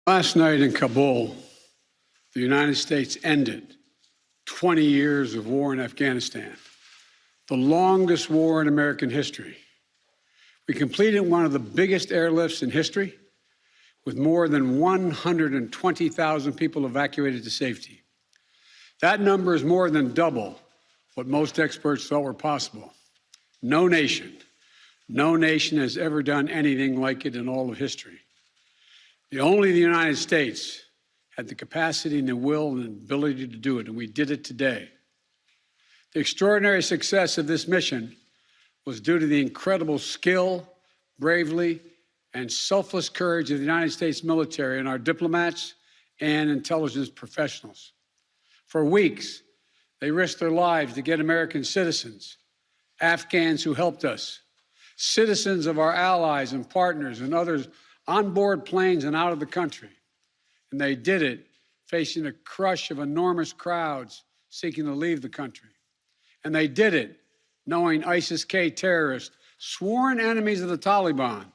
Last night in Kabul, the United States ended 20 years of war in Afghanistan, the longest war in American history. We completed one of the biggest airlifts in history, with more than 120,000 people evacuated to safety. That number is more than double what most experts thought were possible. No nation has ever done anything like it in all of history. Only the United States had the capacity and the will and ability to do it, and we did it today. The extraordinary success of this mission was due to the incredible skill, bravery, and selfless courage of the United States military and our diplomats and intelligence professionals. For weeks, they risked their lives to get American citizens, Afghans who helped us, citizens of our allies and partners and others on board planes and out of the country. And they did it facing a crush of enormous crowds seeking to leave the country. And they did it knowing ISIS-K terrorists, sworn enemies of the Taliban,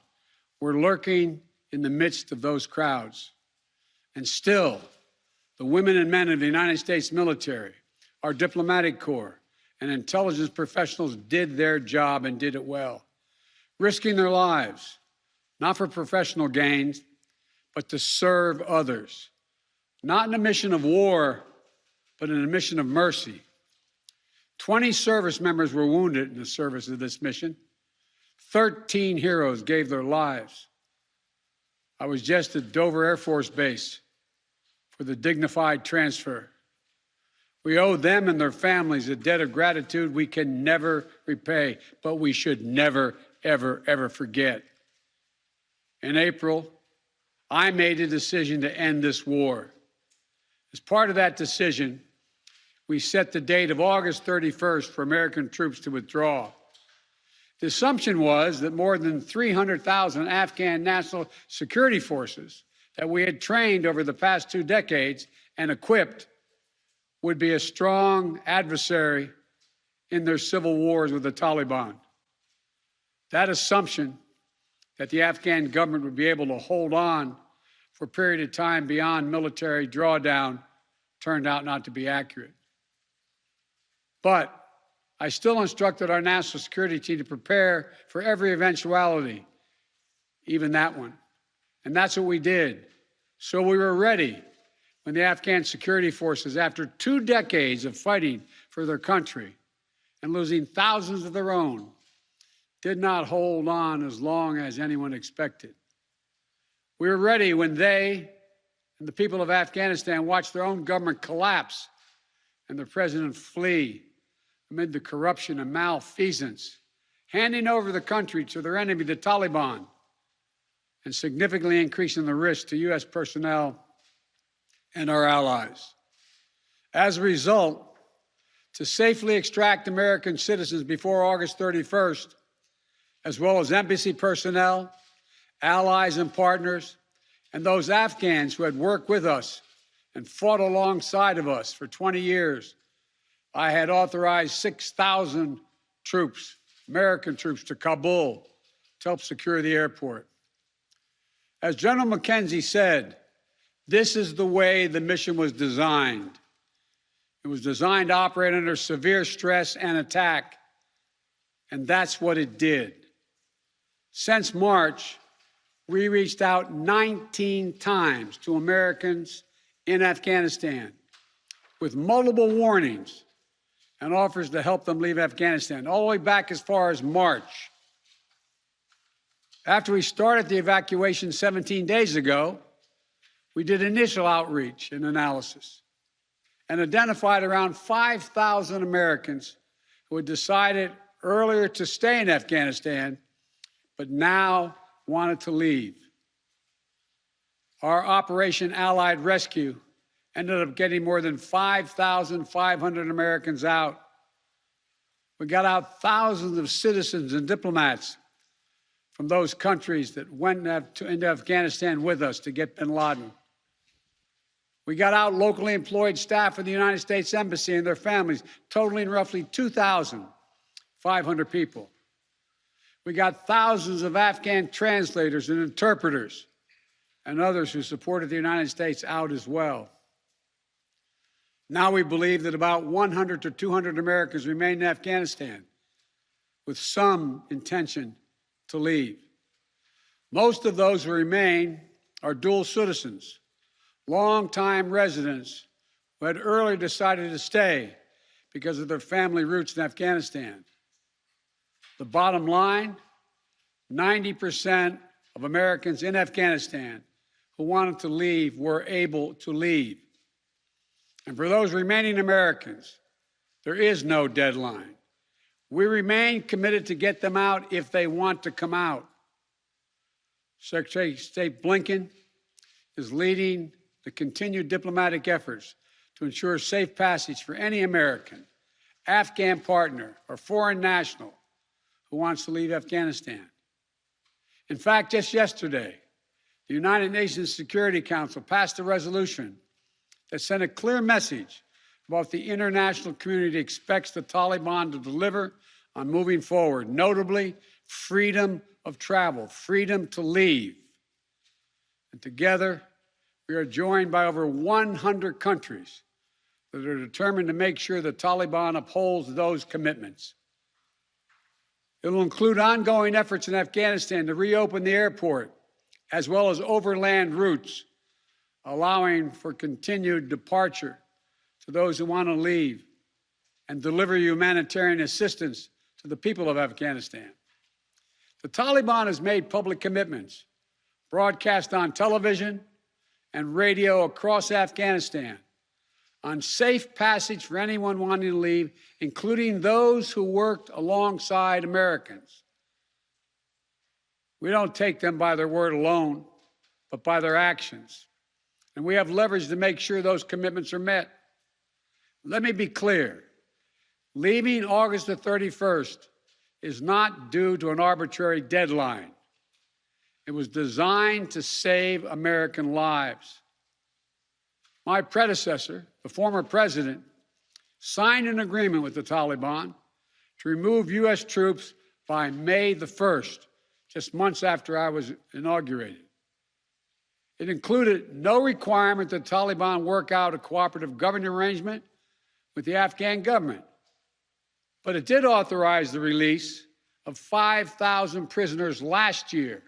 were lurking in the midst of those crowds. And still, the women and men of the United States military, our diplomatic corps, and intelligence professionals did their job and did it well, risking their lives, not for professional gains, but to serve others, not in a mission of war, but in a mission of mercy. 20 service members were wounded in the service of this mission. 13 heroes gave their lives. I was just at Dover Air Force Base for the dignified transfer. We owe them and their families a debt of gratitude we can never repay, but we should never, ever, ever forget. In April, I made a decision to end this war. As part of that decision, we set the date of August 31st for American troops to withdraw. The assumption was that more than 300,000 Afghan national security forces that we had trained over the past 2 decades and equipped would be a strong adversary in their civil wars with the Taliban. That assumption that the Afghan government would be able to hold on for a period of time beyond military drawdown turned out not to be accurate. But I still instructed our national security team to prepare for every eventuality, even that one. And that's what we did. So we were ready when the Afghan security forces, after 2 decades of fighting for their country and losing thousands of their own, did not hold on as long as anyone expected. We were ready when they and the people of Afghanistan watched their own government collapse and the president flee amid the corruption and malfeasance, handing over the country to their enemy, the Taliban, and significantly increasing the risk to U.S. personnel and our allies. As a result, to safely extract American citizens before August 31st, as well as embassy personnel, allies and partners, and those Afghans who had worked with us and fought alongside of us for 20 years, I had authorized 6,000 troops, American troops, to Kabul to help secure the airport. As General McKenzie said, this is the way the mission was designed. It was designed to operate under severe stress and attack, and that's what it did. Since March, we reached out 19 times to Americans in Afghanistan with multiple warnings and offers to help them leave Afghanistan, all the way back as far as March. After we started the evacuation 17 days ago, we did initial outreach and analysis and identified around 5,000 Americans who had decided earlier to stay in Afghanistan, but now wanted to leave. Our Operation Allied Rescue ended up getting more than 5,500 Americans out. We got out thousands of citizens and diplomats from those countries that went into Afghanistan with us to get bin Laden. We got out locally employed staff of the United States Embassy and their families, totaling roughly 2,500 people. We got thousands of Afghan translators and interpreters and others who supported the United States out as well. Now we believe that about 100 to 200 Americans remain in Afghanistan, with some intention to leave. Most of those who remain are dual citizens, longtime residents who had earlier decided to stay because of their family roots in Afghanistan. The bottom line, 90% of Americans in Afghanistan who wanted to leave were able to leave. And for those remaining Americans, there is no deadline. We remain committed to get them out if they want to come out. Secretary of State Blinken is leading the continued diplomatic efforts to ensure safe passage for any American, Afghan partner, or foreign national who wants to leave Afghanistan. In fact, just yesterday, the United Nations Security Council passed a resolution that sent a clear message about what the international community expects the Taliban to deliver on moving forward, notably freedom of travel, freedom to leave. And together, we are joined by over 100 countries that are determined to make sure the Taliban upholds those commitments. It will include ongoing efforts in Afghanistan to reopen the airport, as well as overland routes, allowing for continued departure to those who want to leave, and deliver humanitarian assistance to the people of Afghanistan. The Taliban has made public commitments, broadcast on television and radio across Afghanistan, on safe passage for anyone wanting to leave, including those who worked alongside Americans. We don't take them by their word alone, but by their actions. And we have leverage to make sure those commitments are met. Let me be clear. Leaving August the 31st is not due to an arbitrary deadline. It was designed to save American lives. My predecessor, the former president, signed an agreement with the Taliban to remove U.S. troops by May the 1st, just months after I was inaugurated. It included no requirement that the Taliban work out a cooperative governing arrangement with the Afghan government. But it did authorize the release of 5,000 prisoners last year,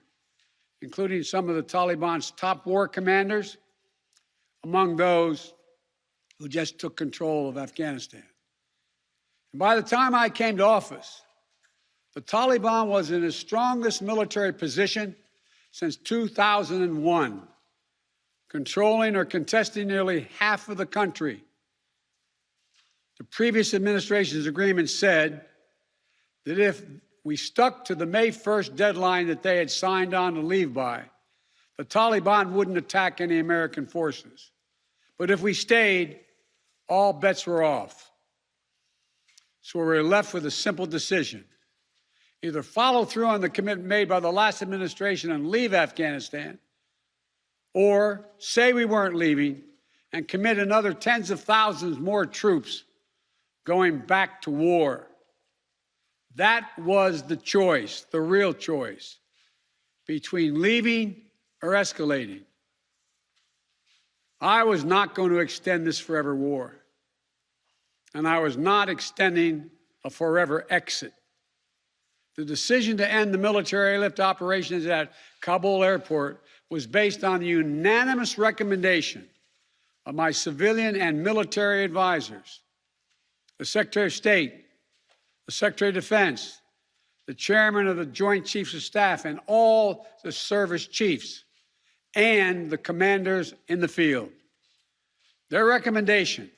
including some of the Taliban's top war commanders, among those who just took control of Afghanistan. And by the time I came to office, the Taliban was in its strongest military position since 2001, controlling or contesting nearly half of the country. The previous administration's agreement said that if we stuck to the May 1st deadline that they had signed on to leave by, the Taliban wouldn't attack any American forces. But if we stayed, all bets were off. So we were left with a simple decision. Either follow through on the commitment made by the last administration and leave Afghanistan, or say we weren't leaving and commit another tens of thousands more troops going back to war. That was the choice, the real choice, between leaving or escalating. I was not going to extend this forever war, and I was not extending a forever exit. The decision to end the military airlift operations at Kabul airport was based on the unanimous recommendation of my civilian and military advisors, the Secretary of State, the Secretary of Defense, the Chairman of the Joint Chiefs of Staff, and all the service chiefs, and the commanders in the field. Their recommendation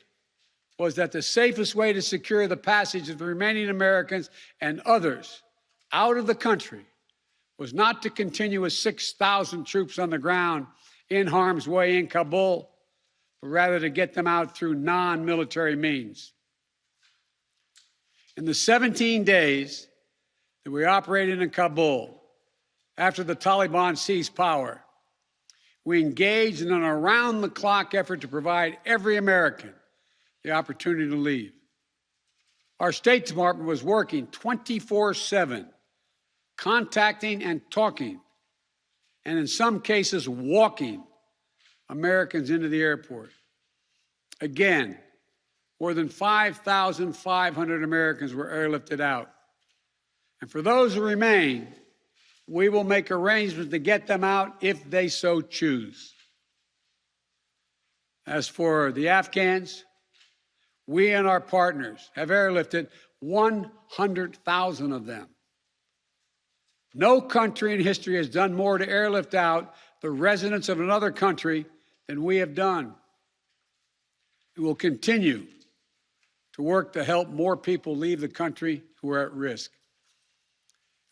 was that the safest way to secure the passage of the remaining Americans and others out of the country was not to continue with 6,000 troops on the ground in harm's way in Kabul, but rather to get them out through non-military means. In the 17 days that we operated in Kabul after the Taliban seized power, we engaged in an around-the-clock effort to provide every American the opportunity to leave. Our State Department was working 24/7, contacting and talking and in some cases walking Americans into the airport. Again, more than 5,500 Americans were airlifted out. And for those who remain, we will make arrangements to get them out if they so choose. As for the Afghans, we and our partners have airlifted 100,000 of them. No country in history has done more to airlift out the residents of another country than we have done. We will continue to work to help more people leave the country who are at risk.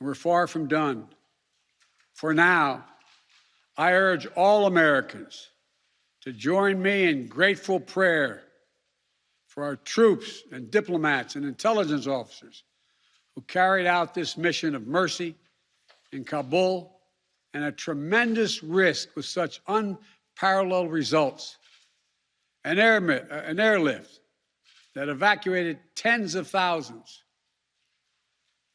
And we're far from done. For now, I urge all Americans to join me in grateful prayer for our troops and diplomats and intelligence officers who carried out this mission of mercy in Kabul and at tremendous risk with such unparalleled results. An airlift that evacuated tens of thousands,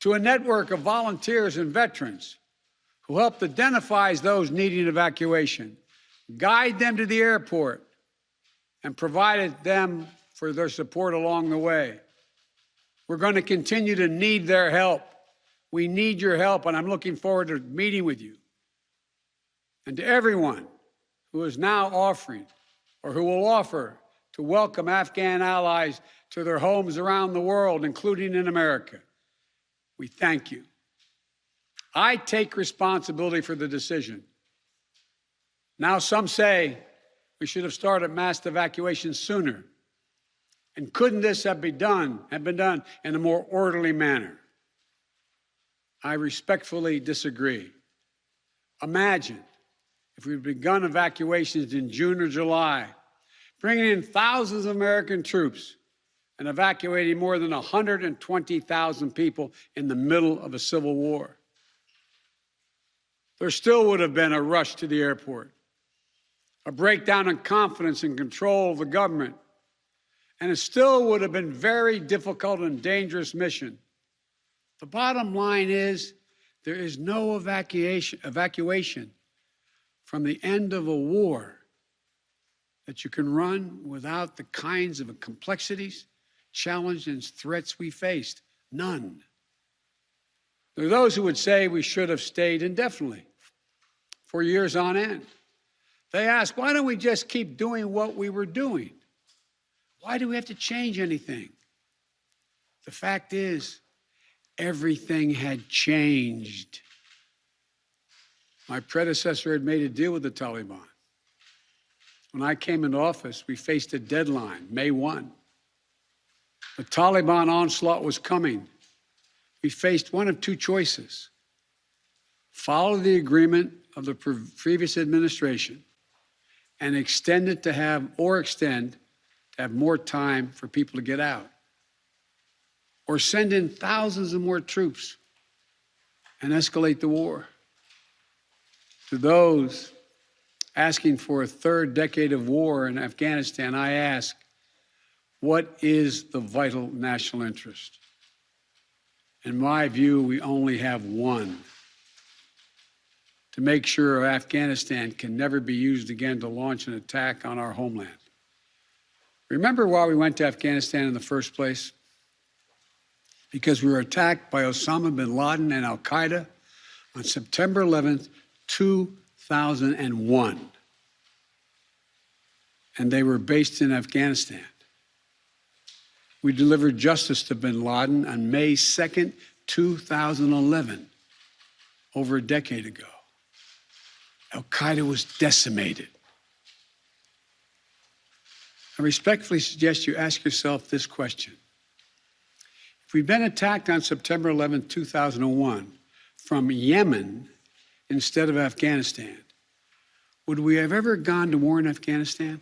to a network of volunteers and veterans who helped identify those needing evacuation, guide them to the airport, and provided them for their support along the way. We're going to continue to need their help. We need your help, and I'm looking forward to meeting with you. And to everyone who is now offering or who will offer to welcome Afghan allies to their homes around the world, including in America, we thank you. I take responsibility for the decision. Now some say we should have started mass evacuation sooner. And couldn't this have been done in a more orderly manner? I respectfully disagree. Imagine if we'd begun evacuations in June or July, bringing in thousands of American troops and evacuating more than 120,000 people in the middle of a civil war. There still would have been a rush to the airport, a breakdown in confidence and control of the government, and it still would have been a very difficult and dangerous mission. The bottom line is there is no evacuation from the end of a war that you can run without the kinds of complexities, challenges, and threats we faced. None. There are those who would say we should have stayed indefinitely for years on end. They ask, why don't we just keep doing what we were doing? Why do we have to change anything? The fact is, everything had changed. My predecessor had made a deal with the Taliban. When I came into office, we faced a deadline, May 1. The Taliban onslaught was coming. We faced one of two choices: follow the agreement of the previous administration and extend to have more time for people to get out, or send in thousands of more troops and escalate the war. To those asking for a third decade of war in Afghanistan, I ask, what is the vital national interest? In my view, we only have one: to make sure Afghanistan can never be used again to launch an attack on our homeland. Remember why we went to Afghanistan in the first place? Because we were attacked by Osama bin Laden and al-Qaeda on September 11th, 2001. And they were based in Afghanistan. We delivered justice to bin Laden on May 2nd, 2011, over a decade ago. Al-Qaeda was decimated. I respectfully suggest you ask yourself this question. If we'd been attacked on September 11, 2001, from Yemen instead of Afghanistan, would we have ever gone to war in Afghanistan?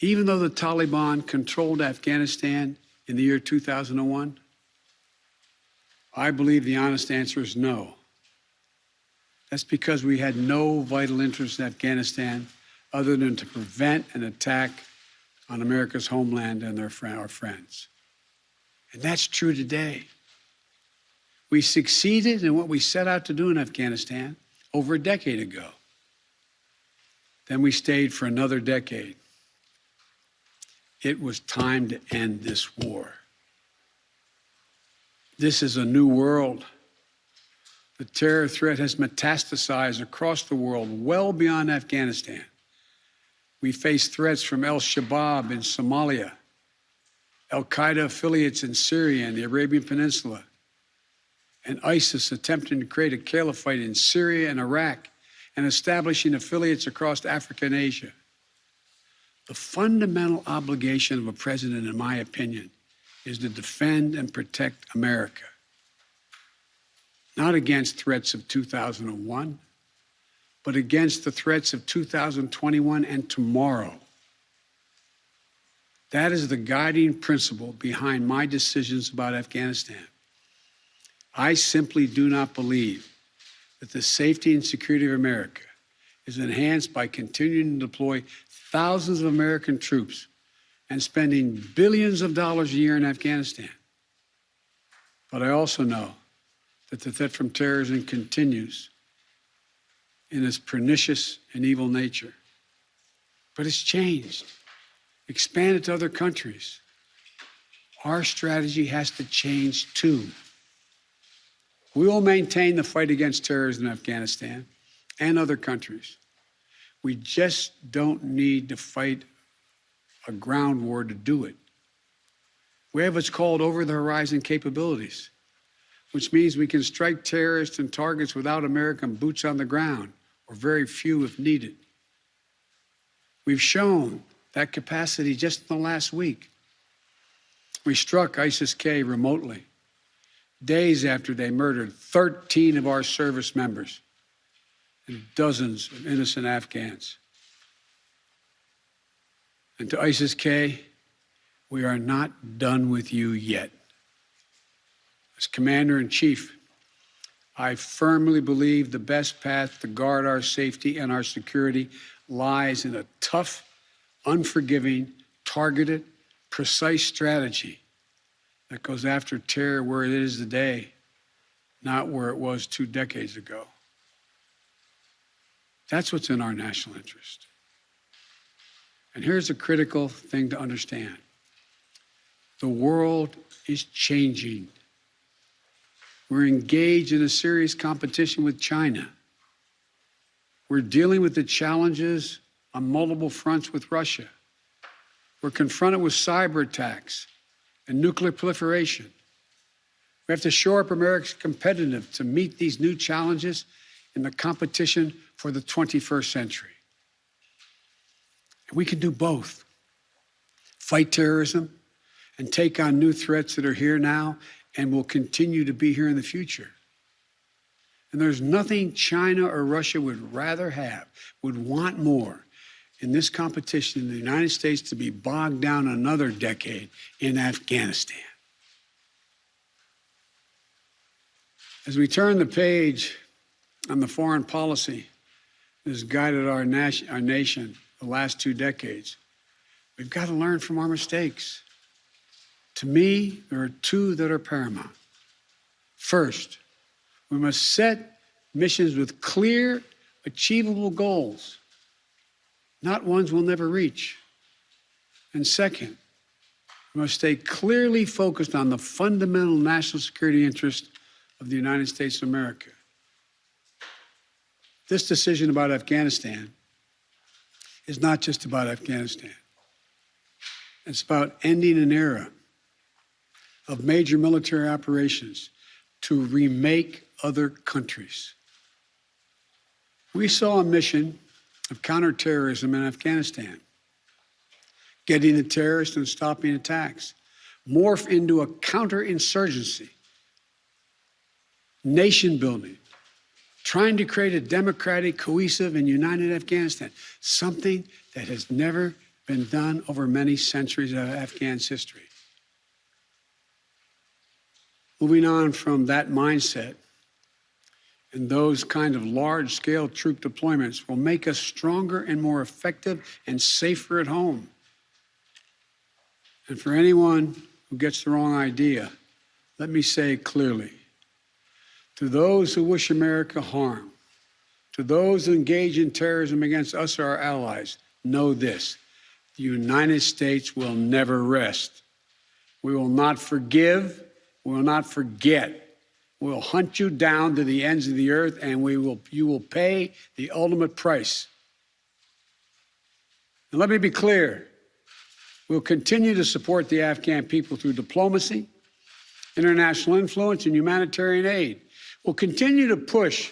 Even though the Taliban controlled Afghanistan in the year 2001? I believe the honest answer is no. That's because we had no vital interest in Afghanistan other than to prevent an attack on America's homeland and our friends. And that's true today. We succeeded in what we set out to do in Afghanistan over a decade ago. Then we stayed for another decade. It was time to end this war. This is a new world. The terror threat has metastasized across the world, well beyond Afghanistan. We face threats from al-Shabaab in Somalia, al-Qaeda affiliates in Syria and the Arabian Peninsula, and ISIS attempting to create a caliphate in Syria and Iraq and establishing affiliates across Africa and Asia. The fundamental obligation of a president, in my opinion, is to defend and protect America. Not against threats of 2001, but against the threats of 2021 and tomorrow. That is the guiding principle behind my decisions about Afghanistan. I simply do not believe that the safety and security of America is enhanced by continuing to deploy thousands of American troops and spending billions of dollars a year in Afghanistan. But I also know that the threat from terrorism continues in its pernicious and evil nature. But it's changed, expanded to other countries. Our strategy has to change too. We will maintain the fight against terrorism in Afghanistan and other countries. We just don't need to fight a ground war to do it. We have what's called over-the-horizon capabilities, which means we can strike terrorists and targets without American boots on the ground, or very few if needed. We've shown that capacity just in the last week. We struck ISIS-K remotely, days after they murdered 13 of our service members and dozens of innocent Afghans. And to ISIS-K, we are not done with you yet. As Commander-in-Chief, I firmly believe the best path to guard our safety and our security lies in a tough, unforgiving, targeted, precise strategy that goes after terror where it is today, not where it was 2 decades ago. That's what's in our national interest. And here's a critical thing to understand. The world is changing. We're engaged in a serious competition with China. We're dealing with the challenges on multiple fronts with Russia. We're confronted with cyber attacks and nuclear proliferation. We have to shore up America's competitiveness to meet these new challenges in the competition for the 21st century. And we can do both. Fight terrorism and take on new threats that are here now and will continue to be here in the future. And there's nothing China or Russia would rather have, would want more in this competition in the United States to be bogged down another decade in Afghanistan. As we turn the page on the foreign policy that has guided our nation the last 2 decades, we've got to learn from our mistakes. To me, there are 2 that are paramount. First, we must set missions with clear, achievable goals, not ones we'll never reach. And second, we must stay clearly focused on the fundamental national security interest of the United States of America. This decision about Afghanistan is not just about Afghanistan. It's about ending an era of major military operations to remake other countries. We saw a mission of counterterrorism in Afghanistan, getting the terrorists and stopping attacks, morph into a counterinsurgency, nation building, trying to create a democratic, cohesive, and united Afghanistan, something that has never been done over many centuries of Afghan's history. Moving on from that mindset, and those kind of large-scale troop deployments will make us stronger and more effective and safer at home. And for anyone who gets the wrong idea, let me say clearly, to those who wish America harm, To those who engage in terrorism against us or our allies, know this: the United States will never rest. We will not forgive. We will not forget. We will hunt you down to the ends of the earth, and you will pay the ultimate price. And let me be clear. We'll continue to support the Afghan people through diplomacy, international influence, and humanitarian aid. We'll continue to push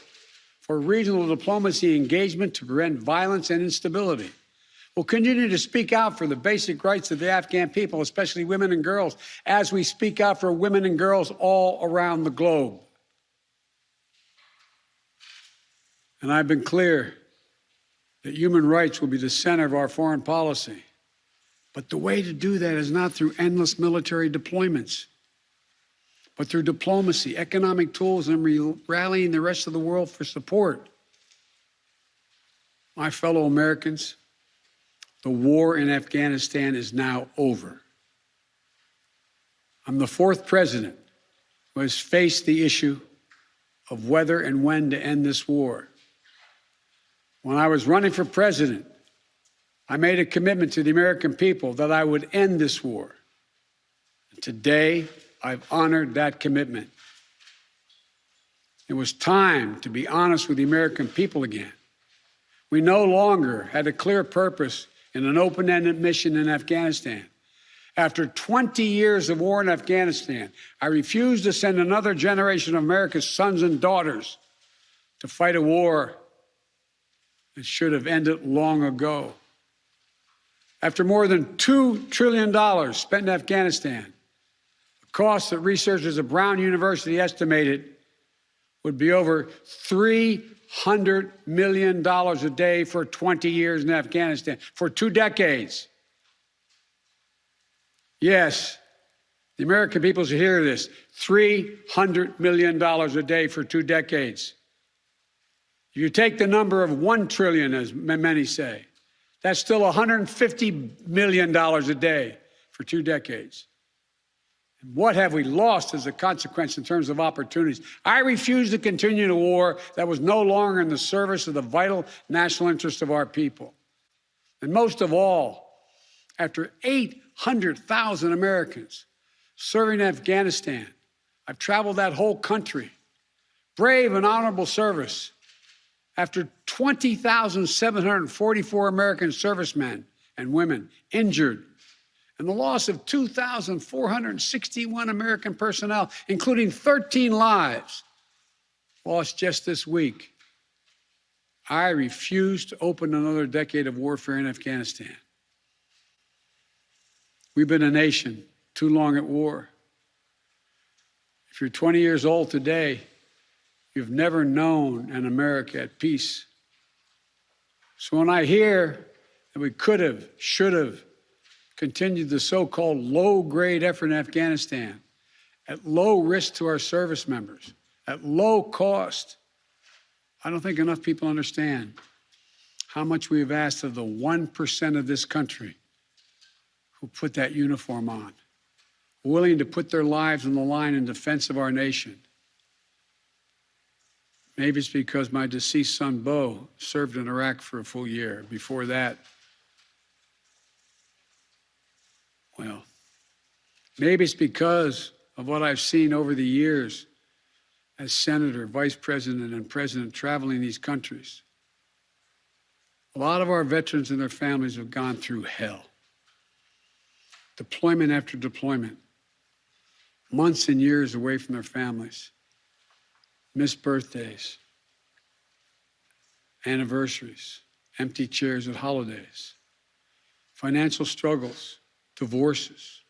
for regional diplomacy engagement to prevent violence and instability. We'll continue to speak out for the basic rights of the Afghan people, especially women and girls, as we speak out for women and girls all around the globe. And I've been clear that human rights will be the center of our foreign policy. But the way to do that is not through endless military deployments, but through diplomacy, economic tools, and rallying the rest of the world for support. My fellow Americans, the war in Afghanistan is now over. I'm the fourth president who has faced the issue of whether and when to end this war. When I was running for president, I made a commitment to the American people that I would end this war. And today, I've honored that commitment. It was time to be honest with the American people again. We no longer had a clear purpose in an open-ended mission in Afghanistan. After 20 years of war in Afghanistan, I refused to send another generation of America's sons and daughters to fight a war that should have ended long ago. After more than $2 trillion spent in Afghanistan, the cost that researchers at Brown University estimated would be over $300 million a day for 20 years in Afghanistan, for 2 decades. Yes, the American people should hear this: $300 million a day for 2 decades. If you take the number of 1 trillion, as many say, that's still $150 million a day for 2 decades. And what have we lost as a consequence in terms of opportunities? I refuse to continue a war that was no longer in the service of the vital national interest of our people. And most of all, after 800,000 Americans serving in Afghanistan, I've traveled that whole country, brave and honorable service. After 20,744 American servicemen and women injured, and the loss of 2,461 American personnel, including 13 lives lost just this week, I refuse to open another decade of warfare in Afghanistan. We've been a nation too long at war. If you're 20 years old today, you've never known an America at peace. So when I hear that we could have, should have continued the so-called low-grade effort in Afghanistan at low risk to our service members, at low cost, I don't think enough people understand how much we have asked of the 1% of this country who put that uniform on, willing to put their lives on the line in defense of our nation. Maybe it's because my deceased son, Bo, served in Iraq for a full year. Before that, well, maybe it's because of what I've seen over the years as senator, vice president, and president traveling these countries. A lot of our veterans and their families have gone through hell. Deployment after deployment, months and years away from their families. Missed birthdays, anniversaries, empty chairs at holidays, financial struggles, divorces,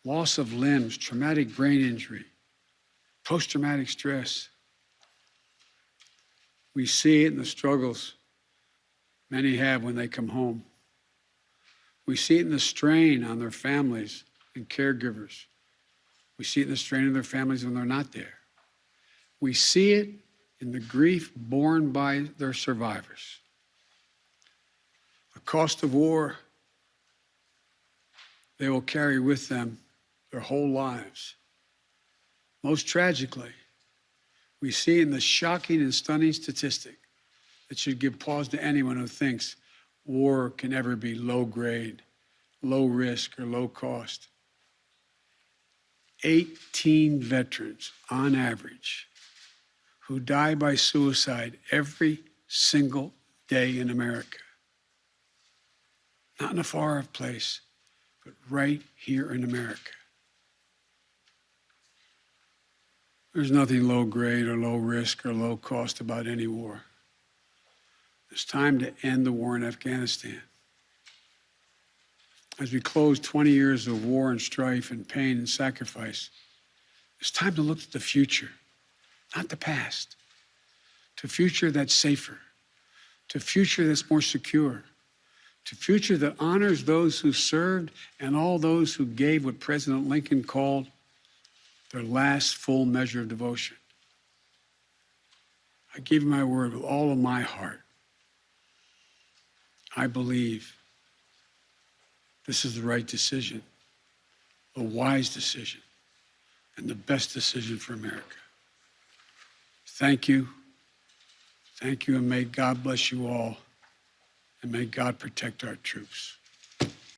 loss of limbs, traumatic brain injury, post-traumatic stress. We see it in the struggles many have when they come home. We see it in the strain on their families and caregivers. We see it in the strain on their families when they're not there. We see it in the grief borne by their survivors. The cost of war they will carry with them their whole lives. Most tragically, we see in the shocking and stunning statistic that should give pause to anyone who thinks war can ever be low grade, low risk, or low cost. 18 veterans, on average, who die by suicide every single day in America. Not in a far-off place, but right here in America. There's nothing low grade or low risk or low cost about any war. It's time to end the war in Afghanistan. As we close 20 years of war and strife and pain and sacrifice, it's time to look to the future, not the past, to a future that's safer, to a future that's more secure, to a future that honors those who served and all those who gave what President Lincoln called their last full measure of devotion. I give you my word with all of my heart. I believe this is the right decision, the wise decision, and the best decision for America. Thank you. Thank you, and may God bless you all, and may God protect our troops.